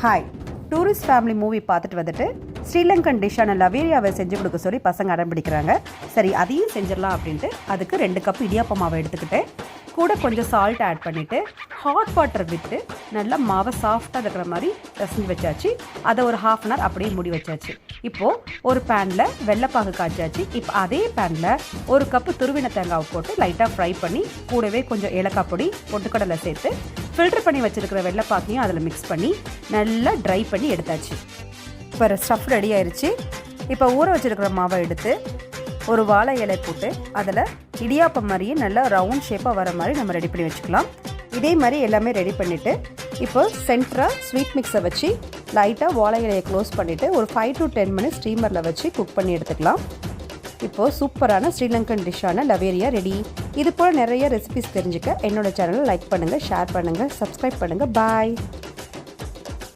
Hi, tourist family movie பார்த்துட்டு வந்துட்டு ஸ்ரீலங்கன் டிஷ்ஷான லவேரியாவை செஞ்சு கொடுக்க சொல்லி பசங்க அடம் பிடிக்கிறாங்க. சரி, அதையும் செஞ்சிடலாம் அப்படின்ட்டு அதுக்கு 2 கப் இடியாப்ப மாவை எடுத்துக்கிட்டு கூட கொஞ்சம் சால்ட் ஆட் பண்ணிவிட்டு ஹாட் வாட்டர் விட்டு நல்லா மாவை சாஃப்டாக இருக்கிற மாதிரி பிசைஞ்சு வச்சாச்சு. அதை ஒரு 1/2 அன் ஹவர் அப்படியே மூடி வச்சாச்சு. இப்போது ஒரு பேனில் வெள்ளைப்பாகு காய்ச்சாச்சு. இப்போ அதே பேனில் 1 கப்பு துருவின தேங்காவை போட்டு லைட்டாக ஃப்ரை பண்ணி கூடவே கொஞ்சம் ஏலக்காய் பொடி பொட்டுக்கடலை சேர்த்து ஃபில்டர் பண்ணி வச்சுருக்கிற வெள்ளைப்பாக்கையும் அதில் மிக்ஸ் பண்ணி நல்லா ட்ரை பண்ணி எடுத்தாச்சு. இப்போ ஸ்டஃப் ரெடி ஆயிடுச்சு. இப்போ ஊற வச்சுருக்கிற மாவை எடுத்து ஒரு வாழை இலை போட்டு அதில் இடியாப்பம் மாதிரியே நல்லா ரவுண்ட் ஷேப்பாக வர மாதிரி நம்ம ரெடி பண்ணி வச்சுக்கலாம். இதே மாதிரி எல்லாமே ரெடி பண்ணிவிட்டு இப்போ சென்டராக ஸ்வீட் மிக்ஸை வச்சு லைட்டாக வாழை இலையை க்ளோஸ் பண்ணிவிட்டு ஒரு 5 to 10 மினிட்ஸ் ஸ்டீமரில் வச்சு குக் பண்ணி எடுத்துக்கலாம். இப்போது சூப்பரான ஸ்ரீலங்கன் டிஷ்ஷான லவேரியா ரெடி. இது போல் நிறைய ரெசிபிஸ் தெரிஞ்சுக்க என்னோடய சேனலை லைக் பண்ணுங்கள், ஷேர் பண்ணுங்கள், சப்ஸ்கிரைப் பண்ணுங்கள். பாய்.